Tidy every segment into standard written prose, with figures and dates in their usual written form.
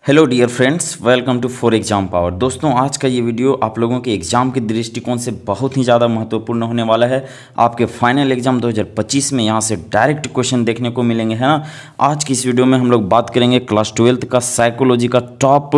Hello dear friends, welcome to for exam power. दोस्तों, आज का ये वीडियो आप लोगों के एग्ज़ाम के दृष्टिकोण से बहुत ही ज़्यादा महत्वपूर्ण होने वाला है। आपके फाइनल एग्जाम 2025 में यहाँ से डायरेक्ट क्वेश्चन देखने को मिलेंगे, है ना। आज की इस वीडियो में हम लोग बात करेंगे क्लास 12th का साइकोलॉजी का top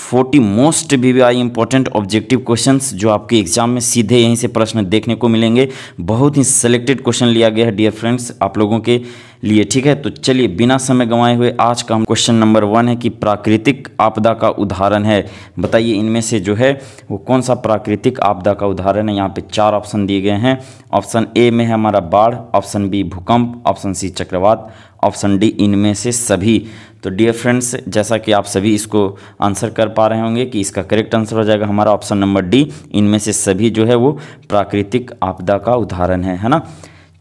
40 most VVI important objective questions, जो आपके एग्जाम में सीधे यहीं से प्रश्न देखने को मिलेंगे। बहुत ही सेलेक्टेड क्वेश्चन लिया गया है डियर फ्रेंड्स आप लोगों के लिए, ठीक है। तो चलिए बिना समय गंवाए हुए आज का हम क्वेश्चन नंबर 1 है कि प्राकृतिक आपदा का उदाहरण है। बताइए इनमें से जो है वो कौन सा प्राकृतिक आपदा का उदाहरण है। यहाँ पे 4 ऑप्शन दिए गए हैं। ऑप्शन ए में है हमारा बाढ़, ऑप्शन बी भूकंप, ऑप्शन सी चक्रवात, ऑप्शन डी इनमें से सभी। तो डियर फ्रेंड्स, जैसा कि आप सभी इसको आंसर कर पा रहे होंगे कि इसका करेक्ट आंसर हो जाएगा हमारा ऑप्शन नंबर डी, इनमें से सभी जो है वो प्राकृतिक आपदा का उदाहरण है ना।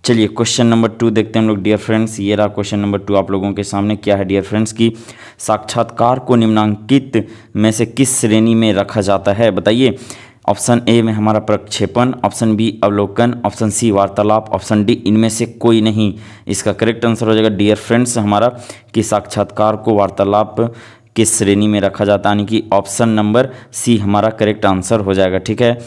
चलिए क्वेश्चन नंबर 2 देखते हैं हम लोग डियर फ्रेंड्स। ये रहा क्वेश्चन नंबर 2 आप लोगों के सामने। क्या है डियर फ्रेंड्स की साक्षात्कार को निम्नांकित में से किस श्रेणी में रखा जाता है। बताइए। ऑप्शन ए में हमारा प्रक्षेपण, ऑप्शन बी अवलोकन, ऑप्शन सी वार्तालाप, ऑप्शन डी इनमें से कोई नहीं। इसका करेक्ट आंसर हो जाएगा डियर फ्रेंड्स हमारा कि साक्षात्कार को वार्तालाप किस श्रेणी में रखा जाता है, यानी कि ऑप्शन नंबर सी हमारा करेक्ट आंसर हो जाएगा, ठीक है।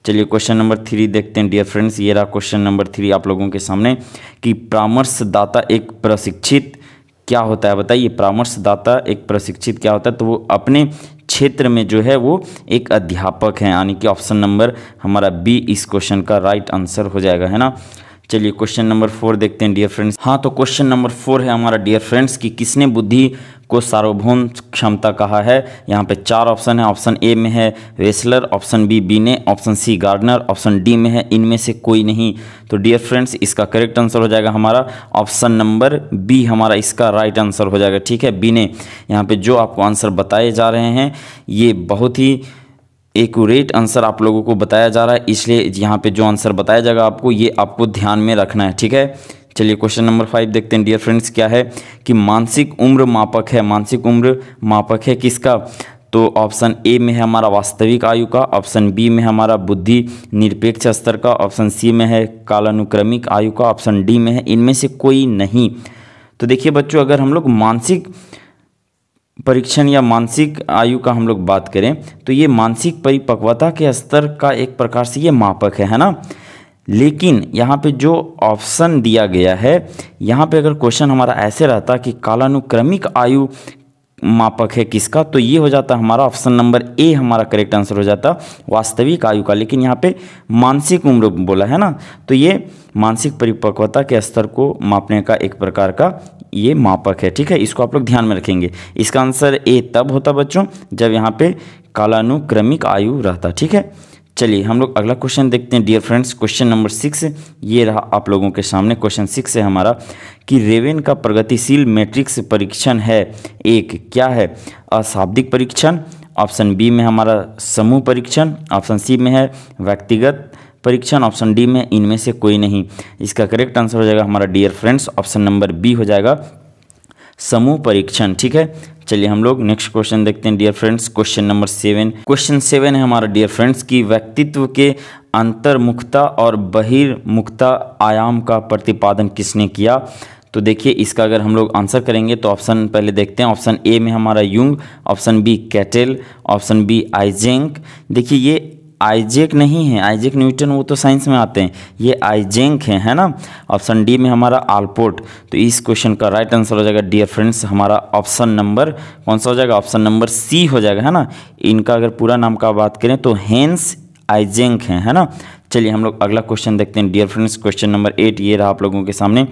चलिए क्वेश्चन नंबर 3 देखते हैं डियर फ्रेंड्स। ये रहा क्वेश्चन नंबर 3 आप लोगों के सामने कि परामर्शदाता एक प्रशिक्षित क्या होता है। बताइए परामर्शदाता एक प्रशिक्षित क्या होता है। तो वो अपने क्षेत्र में जो है वो एक अध्यापक है, यानी कि ऑप्शन नंबर हमारा बी इस क्वेश्चन का राइट आंसर हो जाएगा, है ना। चलिए क्वेश्चन नंबर 4 देखते हैं डियर फ्रेंड्स। हाँ, तो क्वेश्चन नंबर 4 है हमारा डियर फ्रेंड्स कि किसने बुद्धि को सार्वभौम क्षमता कहा है। यहाँ पे 4 ऑप्शन है। ऑप्शन ए में है Wechsler, option B Binet, option C Gardner, option D में है इनमें से कोई नहीं। तो डियर फ्रेंड्स इसका करेक्ट आंसर हो जाएगा हमारा ऑप्शन नंबर बी, हमारा इसका राइट आंसर हो जाएगा, ठीक है। बीने। यहाँ पे जो आपको आंसर बताए जा रहे हैं ये बहुत ही एक्यूरेट आंसर आप लोगों को बताया जा रहा है, इसलिए यहाँ पे जो आंसर बताया जाएगा आपको ये आपको ध्यान में रखना है, ठीक है। चलिए क्वेश्चन नंबर 5 देखते हैं डियर फ्रेंड्स। क्या है कि मानसिक उम्र मापक है। मानसिक उम्र मापक है किसका। तो ऑप्शन ए में है हमारा वास्तविक आयु का, ऑप्शन बी में हमारा बुद्धि निरपेक्ष स्तर का, ऑप्शन सी में है कालानुक्रमिक आयु का, ऑप्शन डी में है इनमें से कोई नहीं। तो देखिए बच्चों, अगर हम लोग मानसिक परीक्षण या मानसिक आयु का हम लोग बात करें तो ये मानसिक परिपक्वता के स्तर का एक प्रकार से ये मापक है ना। लेकिन यहाँ पे जो ऑप्शन दिया गया है, यहाँ पे अगर क्वेश्चन हमारा ऐसे रहता कि कालानुक्रमिक आयु मापक है किसका, तो ये हो जाता हमारा ऑप्शन नंबर ए हमारा करेक्ट आंसर हो जाता वास्तविक आयु का। लेकिन यहाँ पे मानसिक उम्र बोला है ना, तो ये मानसिक परिपक्वता के स्तर को मापने का एक प्रकार का ये मापक है, ठीक है। इसको आप लोग ध्यान में रखेंगे। इसका आंसर ए तब होता बच्चों जब यहाँ पे कालानुक्रमिक आयु रहता, ठीक है। चलिए हम लोग अगला क्वेश्चन देखते हैं डियर फ्रेंड्स। क्वेश्चन नंबर 6 ये रहा आप लोगों के सामने। क्वेश्चन 6 है हमारा कि रेवेन का प्रगतिशील मैट्रिक्स परीक्षण है एक क्या है। अशाब्दिक परीक्षण, ऑप्शन बी में हमारा समूह परीक्षण, ऑप्शन सी में है व्यक्तिगत परीक्षण, ऑप्शन डी में इनमें से कोई नहीं। इसका करेक्ट आंसर हो जाएगा हमारा dear friends option number B हो जाएगा समूह परीक्षण, ठीक है। चलिए हम लोग नेक्स्ट क्वेश्चन देखते हैं dear friends. Question number 7। Question 7 है हमारा डियर फ्रेंड्स कि व्यक्तित्व के अंतर्मुखता और बहिर्मुखता आयाम का प्रतिपादन किसने किया। तो देखिए इसका अगर हम लोग आंसर करेंगे तो ऑप्शन पहले देखते हैं। ऑप्शन ए में हमारा Jung, option B Cattell, option B Eysenck. देखिए ये आइजैक नहीं है, आइजैक न्यूटन वो तो साइंस में आते हैं, ये आइजेंक है ना। ऑप्शन डी में हमारा आल्पोर्ट। तो इस क्वेश्चन का राइट आंसर हो जाएगा डियर फ्रेंड्स हमारा ऑप्शन नंबर कौन सा हो जाएगा, ऑप्शन नंबर सी हो जाएगा, है ना। इनका अगर पूरा नाम का बात करें तो हेंस आइजेंक है ना। चलिए हम लोग अगला क्वेश्चन देखते हैं डियर फ्रेंड्स। क्वेश्चन नंबर 8 ये रहा आप लोगों के सामने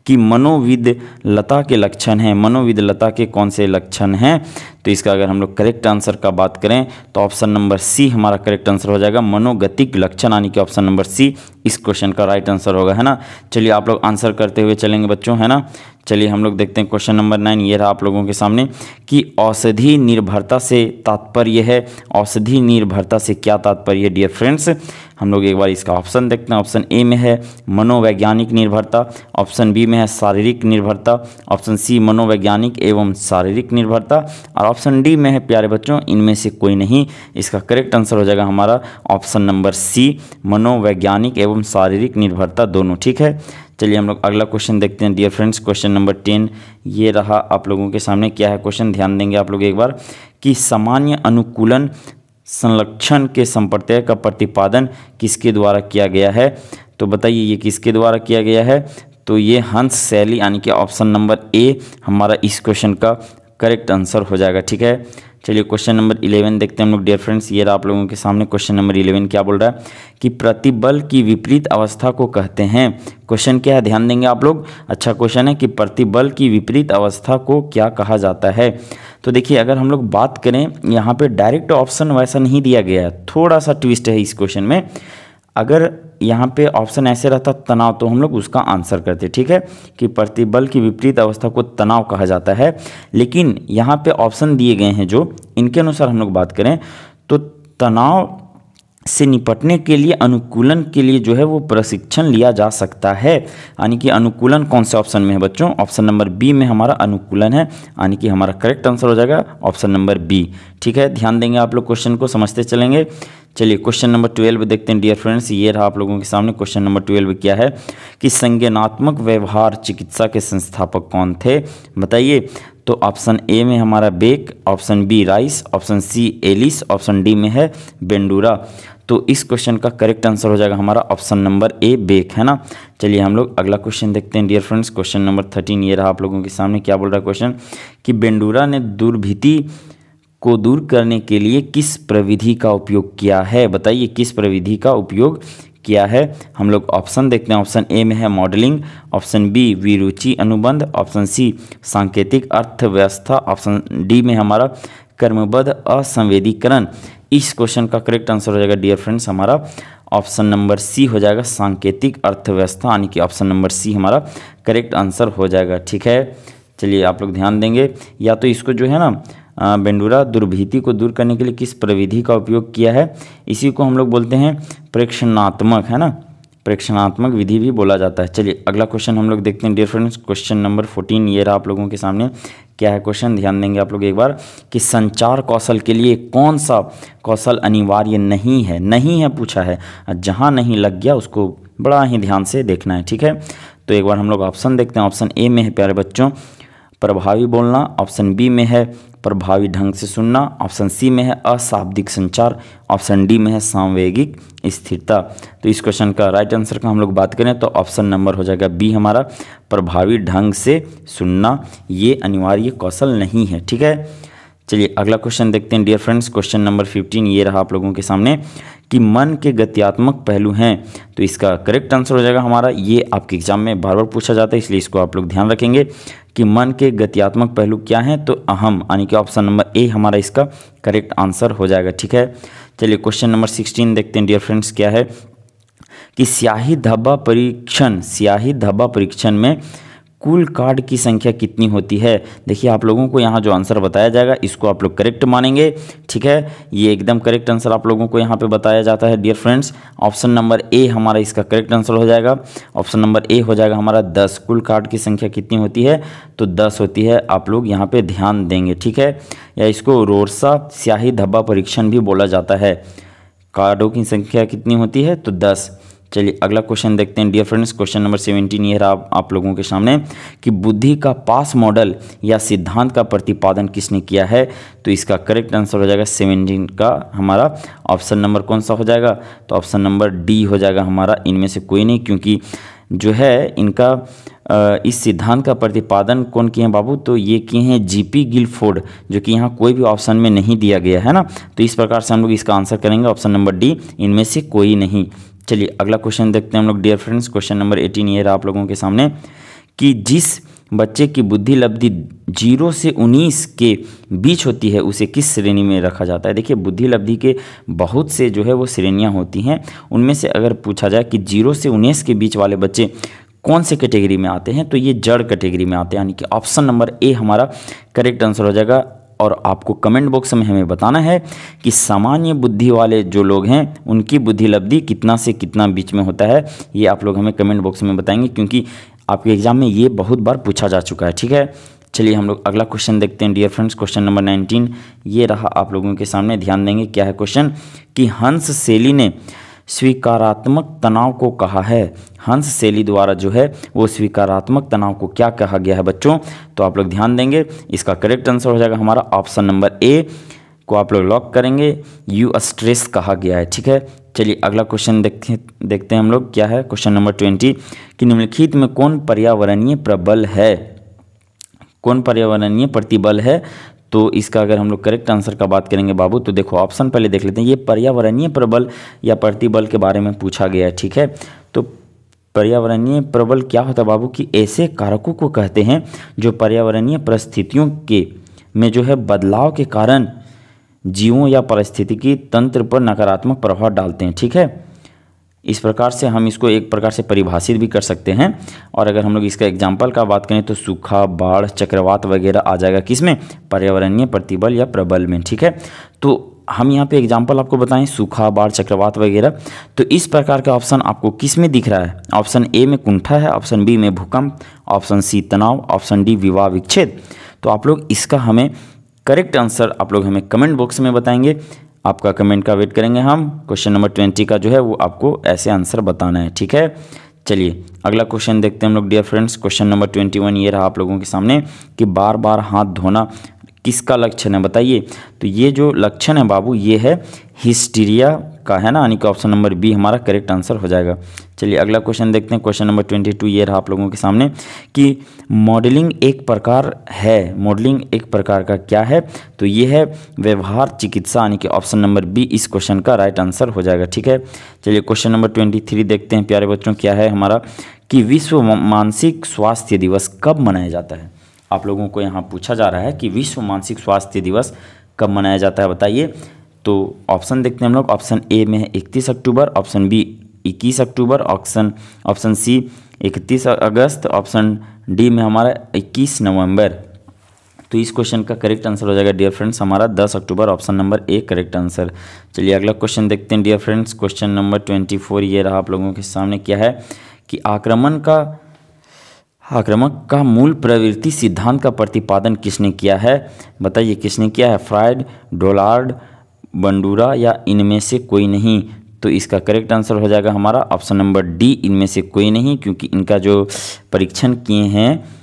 कि मनोविदलता के लक्षण हैं। मनोविदलता के कौन से लक्षण हैं। तो इसका अगर हम लोग करेक्ट आंसर का बात करें तो ऑप्शन नंबर सी हमारा करेक्ट आंसर हो जाएगा मनोगतिक लक्षण, यानी कि ऑप्शन नंबर सी इस क्वेश्चन का राइट आंसर होगा, है ना। चलिए आप लोग आंसर करते हुए चलेंगे बच्चों, है ना। चलिए हम लोग देखते हैं क्वेश्चन नंबर 9 ये रहा आप लोगों के सामने कि औषधि निर्भरता से तात्पर्य है। औषधि निर्भरता से क्या तात्पर्य है डियर फ्रेंड्स। हम लोग एक बार इसका ऑप्शन देखते हैं। ऑप्शन ए में है मनोवैज्ञानिक निर्भरता, ऑप्शन बी में है शारीरिक निर्भरता, ऑप्शन सी मनोवैज्ञानिक एवं शारीरिक निर्भरता, और ऑप्शन डी में है प्यारे बच्चों इनमें से कोई नहीं। इसका करेक्ट आंसर हो जाएगा हमारा ऑप्शन नंबर सी मनोवैज्ञानिक एवं शारीरिक निर्भरता दोनों, ठीक है। चलिए हम लोग अगला क्वेश्चन देखते हैं डियर फ्रेंड्स। क्वेश्चन नंबर 10 ये रहा आप लोगों के सामने। क्या है क्वेश्चन, ध्यान देंगे आप लोग एक बार कि सामान्य अनुकूलन संलक्षण के संप्रत्यय का प्रतिपादन किसके द्वारा किया गया है। तो बताइए ये किसके द्वारा किया गया है। तो ये हंस शैली यानी कि ऑप्शन नंबर ए हमारा इस क्वेश्चन का करेक्ट आंसर हो जाएगा। ठीक है, चलिए क्वेश्चन नंबर 11 देखते हैं हम लोग डियर फ्रेंड्स। ये रहा आप लोगों के सामने क्वेश्चन नंबर 11 क्या बोल रहा है कि प्रतिबल की विपरीत अवस्था को कहते हैं। क्वेश्चन क्या है, ध्यान देंगे आप लोग। अच्छा क्वेश्चन है कि प्रतिबल की विपरीत अवस्था को क्या कहा जाता है। तो देखिए अगर हम लोग बात करें, यहाँ पे डायरेक्ट ऑप्शन वैसा नहीं दिया गया है, थोड़ा सा ट्विस्ट है इस क्वेश्चन में। अगर यहाँ पे ऑप्शन ऐसे रहता तनाव, तो हम लोग उसका आंसर करते। ठीक है, कि प्रतिबल की विपरीत अवस्था को तनाव कहा जाता है। लेकिन यहाँ पे ऑप्शन दिए गए हैं जो, इनके अनुसार हम लोग बात करें तो तनाव से निपटने के लिए अनुकूलन के लिए जो है वो प्रशिक्षण लिया जा सकता है। यानी कि अनुकूलन कौन से ऑप्शन में है बच्चों, ऑप्शन नंबर बी में हमारा अनुकूलन है। यानी कि हमारा करेक्ट आंसर हो जाएगा ऑप्शन नंबर बी। ठीक है, ध्यान देंगे आप लोग, क्वेश्चन को समझते चलेंगे। चलिए क्वेश्चन नंबर 12 देखते हैं डियर फ्रेंड्स। ये रहा आप लोगों के सामने क्वेश्चन नंबर 12 क्या है कि संज्ञानात्मक व्यवहार चिकित्सा के संस्थापक कौन थे, बताइए। तो ऑप्शन ए में हमारा Beck, option B Rice, option C Ellis, option D में है बेंडूरा। तो इस क्वेश्चन का करेक्ट आंसर हो जाएगा हमारा ऑप्शन नंबर ए बेक, है ना। चलिए हम लोग अगला क्वेश्चन देखते हैं डियर फ्रेंड्स। क्वेश्चन नंबर 13 ये रहा आप लोगों के सामने। क्या बोल रहा है क्वेश्चन कि बेंडूरा ने दुर्भिति को दूर करने के लिए किस प्रविधि का उपयोग किया है, बताइए किस प्रविधि का उपयोग किया है। हम लोग ऑप्शन देखते हैं। ऑप्शन ए में है मॉडलिंग, ऑप्शन बी विरुचि अनुबंध, ऑप्शन सी सांकेतिक अर्थव्यवस्था, ऑप्शन डी में हमारा कर्मबद्ध असंवेदीकरण। इस क्वेश्चन का करेक्ट आंसर हो जाएगा डियर फ्रेंड्स हमारा ऑप्शन नंबर सी हो जाएगा सांकेतिक अर्थव्यवस्था, यानी कि ऑप्शन नंबर सी हमारा करेक्ट आंसर हो जाएगा। ठीक है, चलिए आप लोग ध्यान देंगे। या तो इसको जो है ना बेंडूरा दुर्भिति को दूर करने के लिए किस प्रविधि का उपयोग किया है, इसी को हम लोग बोलते हैं प्रेक्षणात्मक, है ना, प्रेक्षणात्मक विधि भी बोला जाता है। चलिए अगला क्वेश्चन हम लोग देखते हैं डियर फ्रेंड्स। क्वेश्चन नंबर 14 ये रहा आप लोगों के सामने। क्या है क्वेश्चन, ध्यान देंगे आप लोग एक बार कि संचार कौशल के लिए कौन सा कौशल अनिवार्य नहीं है, नहीं है पूछा है। जहाँ नहीं लग गया उसको बड़ा ही ध्यान से देखना है। ठीक है, तो एक बार हम लोग ऑप्शन देखते हैं। ऑप्शन ए में है प्यारे बच्चों प्रभावी बोलना, ऑप्शन बी में है प्रभावी ढंग से सुनना, ऑप्शन सी में है अशाब्दिक संचार, ऑप्शन डी में है सांवेगिक स्थिरता। तो इस क्वेश्चन का राइट आंसर का हम लोग बात करें तो ऑप्शन नंबर हो जाएगा बी हमारा प्रभावी ढंग से सुनना, ये अनिवार्य कौशल नहीं है। ठीक है, चलिए अगला क्वेश्चन देखते हैं डियर फ्रेंड्स। क्वेश्चन नंबर 15 ये रहा आप लोगों के सामने कि मन के गत्यात्मक पहलू हैं। तो इसका करेक्ट आंसर हो जाएगा हमारा, ये आपके एग्जाम में बार बार पूछा जाता है इसलिए इसको आप लोग ध्यान रखेंगे कि मन के गत्यात्मक पहलू क्या हैं। तो अहम, यानी कि ऑप्शन नंबर ए हमारा इसका करेक्ट आंसर हो जाएगा। ठीक है, चलिए क्वेश्चन नंबर 16 देखते हैं डियर फ्रेंड्स। क्या है कि स्याही धब्बा परीक्षण में कुल कार्ड की संख्या कितनी होती है। देखिए आप लोगों को यहाँ जो आंसर बताया जाएगा इसको आप लोग करेक्ट मानेंगे। ठीक है, ये एकदम करेक्ट आंसर आप लोगों को यहाँ पे बताया जाता है dear friends. Option number A हमारा इसका करेक्ट आंसर हो जाएगा। ऑप्शन नंबर ए हो जाएगा हमारा 10। कुल कार्ड की संख्या कितनी होती है, तो 10 होती है। आप लोग यहाँ पे ध्यान देंगे। ठीक है, या इसको रोरसा स्याही धब्बा परीक्षण भी बोला जाता है। कार्डों की संख्या कितनी होती है, तो 10। चलिए अगला क्वेश्चन देखते हैं डियर फ्रेंड्स। क्वेश्चन नंबर 17 ये रहा आप लोगों के सामने कि बुद्धि का पास मॉडल या सिद्धांत का प्रतिपादन किसने किया है। तो इसका करेक्ट आंसर हो जाएगा 17 का हमारा ऑप्शन नंबर कौन सा हो जाएगा, तो ऑप्शन नंबर डी हो जाएगा हमारा। इनमें से कोई नहीं, क्योंकि जो है इनका इस सिद्धांत का प्रतिपादन कौन किए हैं बाबू, तो ये किए हैं जीपी गिलफोर्ड, जो कि यहाँ कोई भी ऑप्शन में नहीं दिया गया है ना। तो इस प्रकार से हम लोग इसका आंसर करेंगे ऑप्शन नंबर डी, इनमें से कोई नहीं। चलिए अगला क्वेश्चन देखते हैं हम लोग डियर फ्रेंड्स। क्वेश्चन नंबर 18 ये रहा आप लोगों के सामने कि जिस बच्चे की बुद्धि लब्धि 0 से 19 के बीच होती है उसे किस श्रेणी में रखा जाता है। देखिए बुद्धि लब्धि के बहुत से जो है वो श्रेणियां होती हैं, उनमें से अगर पूछा जाए कि 0 से 19 के बीच वाले बच्चे कौन से कैटेगरी में आते हैं, तो ये जड़ कैटेगरी में आते हैं, यानी कि ऑप्शन नंबर ए हमारा करेक्ट आंसर हो जाएगा। और आपको कमेंट बॉक्स में हमें बताना है कि सामान्य बुद्धि वाले जो लोग हैं उनकी बुद्धि लब्धि कितना से कितना बीच में होता है, ये आप लोग हमें कमेंट बॉक्स में बताएंगे, क्योंकि आपके एग्जाम में ये बहुत बार पूछा जा चुका है। ठीक है, चलिए हम लोग अगला क्वेश्चन देखते हैं डियर फ्रेंड्स। क्वेश्चन नंबर 19 ये रहा आप लोगों के सामने, ध्यान देंगे। क्या है क्वेश्चन कि हंस शैली ने स्वीकारात्मक तनाव को कहा है। हंस शैली द्वारा जो है वो स्वीकारात्मक तनाव को क्या कहा गया है बच्चों, तो आप लोग ध्यान देंगे। इसका करेक्ट आंसर हो जाएगा हमारा ऑप्शन नंबर ए को आप लोग लॉक करेंगे, यू स्ट्रेस कहा गया है। ठीक है, चलिए अगला क्वेश्चन देखते हैं हम लोग क्या है। क्वेश्चन नंबर 20 कि निम्नलिखित में कौन पर्यावरणीय प्रबल है, कौन पर्यावरणीय प्रतिबल है। तो इसका अगर हम लोग करेक्ट आंसर का बात करेंगे बाबू, तो देखो ऑप्शन पहले देख लेते हैं। ये पर्यावरणीय प्रबल या प्रतिबल के बारे में पूछा गया है। ठीक है, तो पर्यावरणीय प्रबल क्या होता है बाबू कि ऐसे कारकों को कहते हैं जो पर्यावरणीय परिस्थितियों के में जो है बदलाव के कारण जीवों या पारिस्थितिकी तंत्र पर नकारात्मक प्रभाव डालते हैं। ठीक है, इस प्रकार से हम इसको एक प्रकार से परिभाषित भी कर सकते हैं। और अगर हम लोग इसका एग्जाम्पल का बात करें तो सूखा, बाढ़, चक्रवात वगैरह आ जाएगा किसमें, पर्यावरणीय प्रतिबल या प्रबल में। ठीक है, तो हम यहाँ पे एग्जाम्पल आपको बताएं सूखा, बाढ़, चक्रवात वगैरह, तो इस प्रकार का ऑप्शन आपको किस में दिख रहा है। ऑप्शन ए में कुंठा है, ऑप्शन बी में भूकंप, ऑप्शन सी तनाव, ऑप्शन डी विवाह विच्छेद। तो आप लोग इसका हमें करेक्ट आंसर आप लोग हमें कमेंट बॉक्स में बताएंगे। आपका कमेंट का वेट करेंगे हम। क्वेश्चन नंबर 20 का जो है वो आपको ऐसे आंसर बताना है। ठीक है, चलिए अगला क्वेश्चन देखते हैं हम लोग डियर फ्रेंड्स। क्वेश्चन नंबर 21 ये रहा आप लोगों के सामने कि बार बार हाथ धोना किसका लक्षण है बताइए। तो ये जो लक्षण है बाबू ये है हिस्टीरिया का है ना, यानी कि ऑप्शन नंबर बी हमारा करेक्ट आंसर हो जाएगा। चलिए अगला क्वेश्चन देखते हैं। क्वेश्चन नंबर 22 ये रहा आप लोगों के सामने कि मॉडलिंग एक प्रकार है, मॉडलिंग एक प्रकार का क्या है। तो ये है व्यवहार चिकित्सा, यानी कि ऑप्शन नंबर बी इस क्वेश्चन का राइट आंसर हो जाएगा। ठीक है, चलिए क्वेश्चन नंबर 23 देखते हैं प्यारे बच्चों क्या है हमारा कि विश्व मानसिक स्वास्थ्य दिवस कब मनाया जाता है। आप लोगों को यहाँ पूछा जा रहा है कि विश्व मानसिक स्वास्थ्य दिवस कब मनाया जाता है बताइए। तो ऑप्शन देखते हैं हम लोग। ऑप्शन ए में है 31 अक्टूबर, ऑप्शन बी 21 अक्टूबर, ऑप्शन सी 31 अगस्त, ऑप्शन डी में हमारा 21 नवंबर। तो इस क्वेश्चन का करेक्ट आंसर हो जाएगा डियर फ्रेंड्स हमारा 10 October, option number A correct answer. चलिए अगला क्वेश्चन देखते हैं डियर फ्रेंड्स। क्वेश्चन नंबर 24 ये रहा आप लोगों के सामने क्या है कि आक्रामक का मूल प्रवृत्ति सिद्धांत का प्रतिपादन किसने किया है बताइए। किसने किया है, फ्रायड, डोलार्ड, बंडूरा या इनमें से कोई नहीं। तो इसका करेक्ट आंसर हो जाएगा हमारा ऑप्शन नंबर डी इनमें से कोई नहीं, क्योंकि इनका जो परीक्षण किए हैं,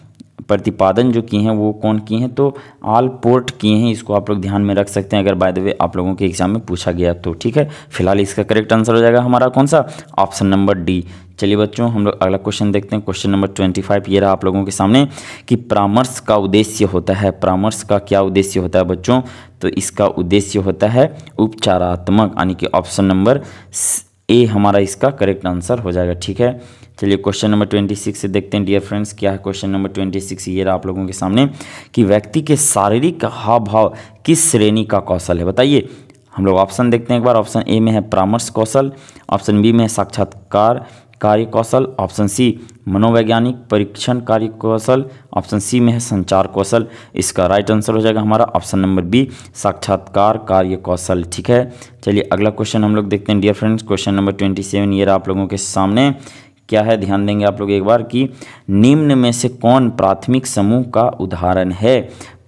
प्रतिपादन जो किए हैं वो कौन किए हैं, तो आलपोर्ट किए हैं। इसको आप लोग ध्यान में रख सकते हैं अगर बाय द वे आप लोगों के एग्जाम में पूछा गया तो। ठीक है, फिलहाल इसका करेक्ट आंसर हो जाएगा हमारा कौन सा, ऑप्शन नंबर डी। चलिए बच्चों हम लोग अगला क्वेश्चन देखते हैं। क्वेश्चन नंबर 25 ये रहा आप लोगों के सामने कि परामर्श का उद्देश्य होता है। परामर्श का क्या उद्देश्य होता है बच्चों, तो इसका उद्देश्य होता है उपचारात्मक, यानी कि ऑप्शन नंबर ए हमारा इसका करेक्ट आंसर हो जाएगा। ठीक है, चलिए क्वेश्चन नंबर 26 से देखते हैं डियर फ्रेंड्स क्या है। क्वेश्चन नंबर 26 ये रहा आप लोगों के सामने कि व्यक्ति के शारीरिक हाव भाव किस श्रेणी का कौशल है बताइए। हम लोग ऑप्शन देखते हैं एक बार। ऑप्शन ए में है परामर्श कौशल, ऑप्शन बी में है साक्षात्कार कार्य कौशल, ऑप्शन सी मनोवैज्ञानिक परीक्षण कार्य कौशल, ऑप्शन सी में है संचार कौशल। इसका राइट आंसर हो जाएगा हमारा ऑप्शन नंबर बी साक्षात्कार कार्य कौशल। ठीक है, चलिए अगला क्वेश्चन हम लोग देखते हैं डियर फ्रेंड्स। क्वेश्चन नंबर 27 ये रहा आप लोगों के सामने क्या है, ध्यान देंगे आप लोग एक बार कि निम्न में से कौन प्राथमिक समूह का उदाहरण है।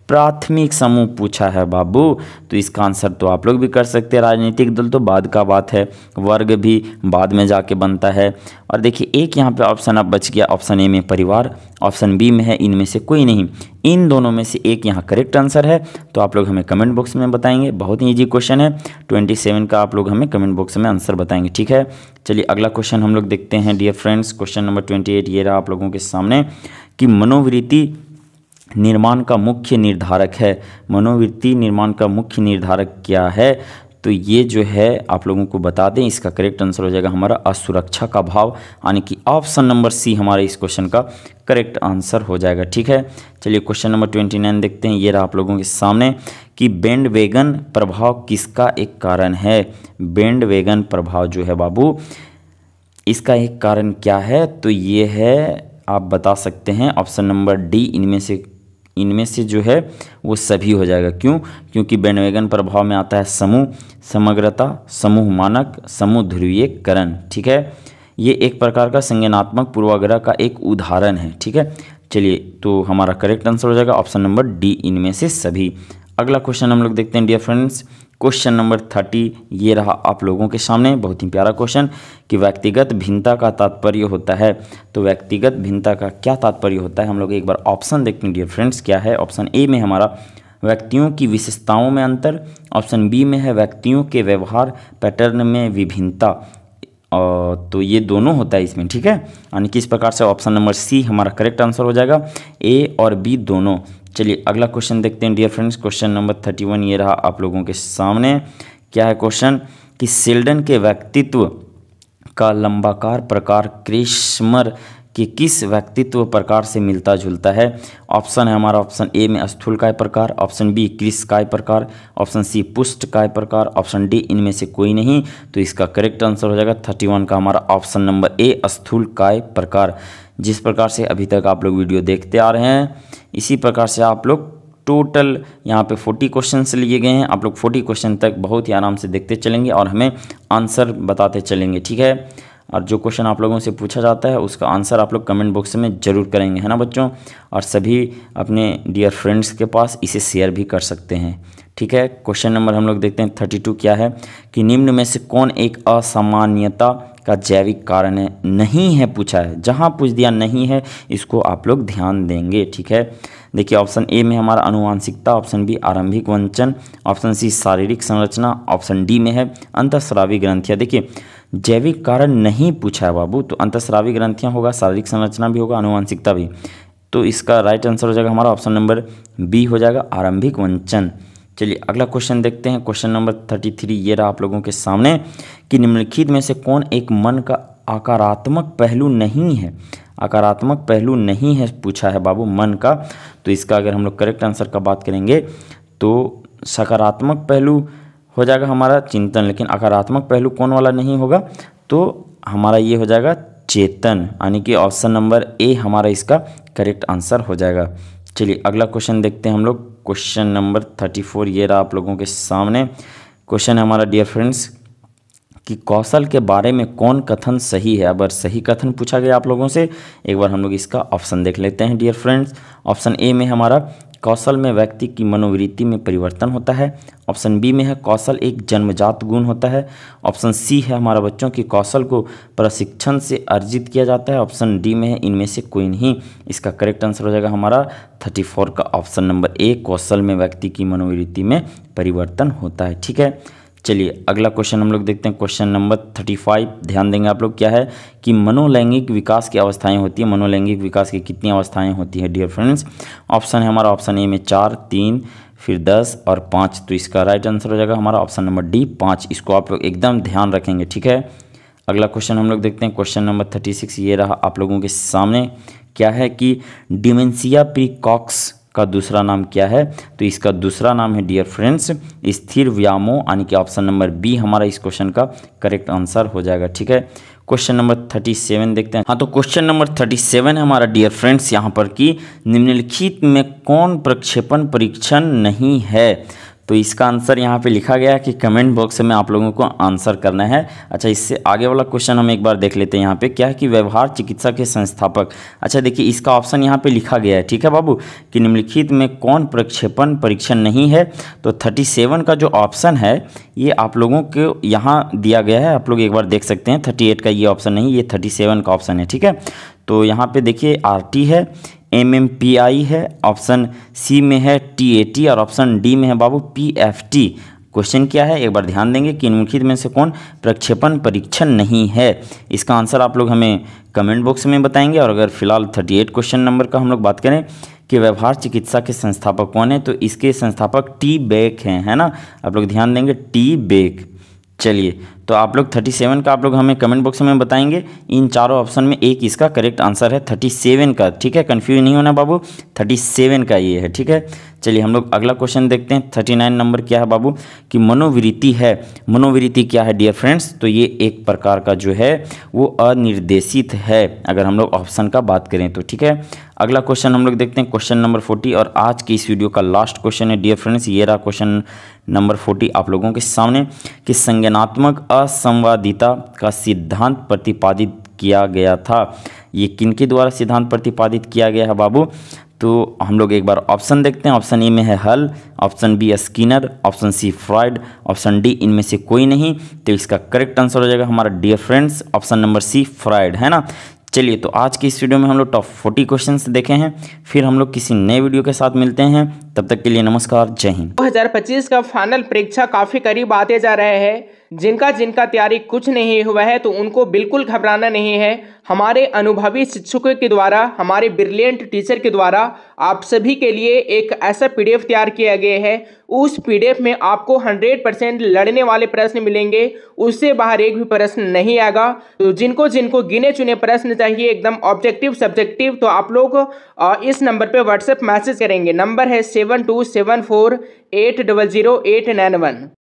प्राथमिक समूह पूछा है बाबू, तो इसका आंसर तो आप लोग भी कर सकते हैं। राजनीतिक दल तो बाद का बात है, वर्ग भी बाद में जाके बनता है। और देखिए एक यहाँ पे ऑप्शन अब बच गया, ऑप्शन ए में परिवार, ऑप्शन बी में है इनमें से कोई नहीं। इन दोनों में से एक यहाँ करेक्ट आंसर है, तो आप लोग हमें कमेंट बॉक्स में बताएंगे। बहुत ही ईजी क्वेश्चन है, 27 का आप लोग हमें कमेंट बॉक्स में आंसर बताएंगे। ठीक है, चलिए अगला क्वेश्चन हम लोग देखते हैं डियर फ्रेंड्स। क्वेश्चन नंबर 28 ये रहा आप लोगों के सामने कि मनोवृत्ति निर्माण का मुख्य निर्धारक है। मनोवृत्ति निर्माण का मुख्य निर्धारक क्या है, तो ये जो है आप लोगों को बता दें। इसका करेक्ट आंसर हो जाएगा हमारा असुरक्षा का भाव, यानी कि ऑप्शन नंबर सी हमारे इस क्वेश्चन का करेक्ट आंसर हो जाएगा। ठीक है, चलिए क्वेश्चन नंबर 29 देखते हैं। ये रहा आप लोगों के सामने कि बैंडवैगन प्रभाव किसका एक कारण है। बैंडवैगन प्रभाव जो है बाबू, इसका एक कारण क्या है, तो ये है आप बता सकते हैं ऑप्शन नंबर डी इनमें से जो है वो सभी हो जाएगा। क्यों, क्योंकि बैंडवैगन प्रभाव में आता है समूह समग्रता, समूह मानक, समूह ध्रुवीकरण। ठीक है, ये एक प्रकार का संज्ञानात्मक पूर्वाग्रह का एक उदाहरण है। ठीक है, चलिए तो हमारा करेक्ट आंसर हो जाएगा ऑप्शन नंबर डी इनमें से सभी। अगला क्वेश्चन हम लोग देखते हैं डियर फ्रेंड्स। क्वेश्चन नंबर 30 ये रहा आप लोगों के सामने, बहुत ही प्यारा क्वेश्चन कि व्यक्तिगत भिन्नता का तात्पर्य होता है। तो व्यक्तिगत भिन्नता का क्या तात्पर्य होता है, हम लोग एक बार ऑप्शन देखते हैं डियर फ्रेंड्स क्या है। ऑप्शन ए में हमारा व्यक्तियों की विशेषताओं में अंतर, ऑप्शन बी में है व्यक्तियों के व्यवहार पैटर्न में विभिन्नता। तो ये दोनों होता है इसमें, ठीक है, यानी कि इस प्रकार से ऑप्शन नंबर सी हमारा करेक्ट आंसर हो जाएगा, ए और बी दोनों। चलिए अगला क्वेश्चन देखते हैं डियर फ्रेंड्स। क्वेश्चन नंबर 31 ये रहा आप लोगों के सामने। क्या है क्वेश्चन कि शेल्डन के व्यक्तित्व का लंबाकार प्रकार क्रेस्मर के किस व्यक्तित्व प्रकार से मिलता जुलता है? ऑप्शन है हमारा ऑप्शन ए में स्थूलकाय प्रकार, ऑप्शन बी कृशकाय प्रकार, ऑप्शन सी पुष्टकाय प्रकार, ऑप्शन डी इनमें से कोई नहीं। तो इसका करेक्ट आंसर हो जाएगा 31 का हमारा ऑप्शन नंबर ए स्थूलकाय प्रकार। जिस प्रकार से अभी तक आप लोग वीडियो देखते आ रहे हैं इसी प्रकार से आप लोग टोटल यहाँ पे 40 क्वेश्चन लिए गए हैं। आप लोग 40 क्वेश्चन तक बहुत ही आराम से देखते चलेंगे और हमें आंसर बताते चलेंगे, ठीक है। और जो क्वेश्चन आप लोगों से पूछा जाता है उसका आंसर आप लोग कमेंट बॉक्स में ज़रूर करेंगे, है ना बच्चों। और सभी अपने डियर फ्रेंड्स के पास इसे शेयर भी कर सकते हैं, ठीक है। क्वेश्चन नंबर हम लोग देखते हैं 32 क्या है कि निम्न में से कौन एक असामान्यता का जैविक कारण है? नहीं है पूछा है, जहाँ पूछ दिया नहीं है इसको आप लोग ध्यान देंगे, ठीक है। देखिए ऑप्शन ए में हमारा आनुवांशिकता, ऑप्शन बी आरंभिक वंचन, ऑप्शन सी शारीरिक संरचना, ऑप्शन डी में है अंतःस्रावी ग्रंथियाँ। देखिए जैविक कारण नहीं पूछा है बाबू, तो अंतःस्रावी ग्रंथियाँ होगा, शारीरिक संरचना भी होगा, आनुवांशिकता भी। तो इसका राइट आंसर हो जाएगा हमारा ऑप्शन नंबर बी हो जाएगा आरंभिक वंचन। चलिए अगला क्वेश्चन देखते हैं। क्वेश्चन नंबर 33 ये रहा आप लोगों के सामने कि निम्नलिखित में से कौन एक मन का आकारात्मक पहलू नहीं है? आकारात्मक पहलू नहीं है पूछा है बाबू मन का। तो इसका अगर हम लोग करेक्ट आंसर का बात करेंगे तो सकारात्मक पहलू हो जाएगा हमारा चिंतन, लेकिन आकारात्मक पहलू कौन वाला नहीं होगा? तो हमारा ये हो जाएगा चेतन, यानी कि ऑप्शन नंबर ए हमारा इसका करेक्ट आंसर हो जाएगा। चलिए अगला क्वेश्चन देखते हैं हम लोग। क्वेश्चन नंबर 34 ये रहा आप लोगों के सामने। क्वेश्चन है हमारा डियर फ्रेंड्स कि कौशल के बारे में कौन कथन सही है? अगर सही कथन पूछा गया आप लोगों से, एक बार हम लोग इसका ऑप्शन देख लेते हैं डियर फ्रेंड्स। ऑप्शन ए में हमारा कौशल में व्यक्ति की मनोवृत्ति में परिवर्तन होता है, ऑप्शन बी में है कौशल एक जन्मजात गुण होता है, ऑप्शन सी है हमारा बच्चों की कौशल को प्रशिक्षण से अर्जित किया जाता है, ऑप्शन डी में है इनमें से कोई नहीं। इसका करेक्ट आंसर हो जाएगा हमारा 34 का ऑप्शन नंबर ए, कौशल में व्यक्ति की मनोवृत्ति में परिवर्तन होता है, ठीक है। चलिए अगला क्वेश्चन हम लोग देखते हैं। क्वेश्चन नंबर 35 ध्यान देंगे आप लोग। क्या है कि मनोलैंगिक विकास की अवस्थाएं होती है। मनोलैंगिक विकास की कितनी अवस्थाएं होती है डियर फ्रेंड्स? ऑप्शन है हमारा ऑप्शन ए में 4, 3, फिर 10 और 5। तो इसका राइट आंसर हो जाएगा हमारा ऑप्शन नंबर डी 5। इसको आप लोग एकदम ध्यान रखेंगे, ठीक है। अगला क्वेश्चन हम लोग देखते हैं। क्वेश्चन नंबर 36 ये रहा आप लोगों के सामने। क्या है कि डिमेंशिया प्रीकॉक्स का दूसरा नाम क्या है? तो इसका दूसरा नाम है डियर फ्रेंड्स स्थिर व्यामोह, यानी कि ऑप्शन नंबर बी हमारा इस क्वेश्चन का करेक्ट आंसर हो जाएगा, ठीक है। क्वेश्चन नंबर 37 देखते हैं। हाँ, तो क्वेश्चन नंबर 37 है हमारा डियर फ्रेंड्स यहाँ पर कि निम्नलिखित में कौन प्रक्षेपण परीक्षण नहीं है? तो इसका आंसर यहाँ पे लिखा गया है कि कमेंट बॉक्स में आप लोगों को आंसर करना है। अच्छा, इससे आगे वाला क्वेश्चन हम एक बार देख लेते हैं। यहाँ पे क्या है कि व्यवहार चिकित्सा के संस्थापक। अच्छा देखिए, इसका ऑप्शन यहाँ पे लिखा गया है, ठीक है बाबू, कि निम्नलिखित में कौन प्रक्षेपण परीक्षण नहीं है। तो 37 का जो ऑप्शन है ये आप लोगों को यहाँ दिया गया है, आप लोग एक बार देख सकते हैं। 38 का ये ऑप्शन नहीं, ये 37 का ऑप्शन है, ठीक है। तो यहाँ पे देखिए RT है, MMPI है, ऑप्शन सी में है TAT और ऑप्शन डी में है बाबू PFT। क्वेश्चन क्या है एक बार ध्यान देंगे कि निम्नलिखित में से कौन प्रक्षेपण परीक्षण नहीं है। इसका आंसर आप लोग हमें कमेंट बॉक्स में बताएंगे। और अगर फिलहाल 38 क्वेश्चन नंबर का हम लोग बात करें कि व्यवहार चिकित्सा के संस्थापक कौन है, तो इसके संस्थापक T बेक हैं, है ना। आप लोग ध्यान देंगे T बेक। चलिए, तो आप लोग 37 का आप लोग हमें कमेंट बॉक्स में बताएंगे। इन चारों ऑप्शन में एक इसका करेक्ट आंसर है 37 का, ठीक है। कंफ्यूज नहीं होना बाबू, 37 का ये है, ठीक है। चलिए हम लोग अगला क्वेश्चन देखते हैं। 39 नंबर क्या है बाबू कि मनोवृत्ति है। मनोवृत्ति क्या है डियर फ्रेंड्स? तो ये एक प्रकार का जो है वो अनिर्देशित है, अगर हम लोग ऑप्शन का बात करें तो, ठीक है। अगला क्वेश्चन हम लोग देखते हैं, क्वेश्चन नंबर 40, और आज की इस वीडियो का लास्ट क्वेश्चन है डियर फ्रेंड्स। ये रहा क्वेश्चन नंबर 40 आप लोगों के सामने कि संज्ञानात्मक असंवादिता का सिद्धांत प्रतिपादित किया गया था। ये किनके द्वारा सिद्धांत प्रतिपादित किया गया है बाबू? तो हम लोग एक बार ऑप्शन देखते हैं। ऑप्शन ए में है Hull, option B Skinner, option C Freud, option D इनमें से कोई नहीं। तो इसका करेक्ट आंसर हो जाएगा हमारा dear friends option number C Freud, है ना। चलिए, तो आज की इस वीडियो में हम लोग टॉप 40 क्वेश्चंस देखे हैं। फिर हम लोग किसी नए वीडियो के साथ मिलते हैं, तब तक के लिए नमस्कार, जय हिंद। 2025 का फाइनल परीक्षा काफी करीब आते जा रहे हैं। जिनका तैयारी कुछ नहीं हुआ है तो उनको बिल्कुल घबराना नहीं है। हमारे अनुभवी शिक्षकों के द्वारा, हमारे ब्रिलियंट टीचर के द्वारा आप सभी के लिए एक ऐसा पीडीएफ तैयार किया गया है। उस पीडीएफ में आपको 100% लड़ने वाले प्रश्न मिलेंगे, उससे बाहर एक भी प्रश्न नहीं आएगा। तो जिनको जिनको गिने चुने प्रश्न चाहिए एकदम ऑब्जेक्टिव सब्जेक्टिव, तो आप लोग इस नंबर पे व्हाट्सएप मैसेज करेंगे। नंबर है 7274800891।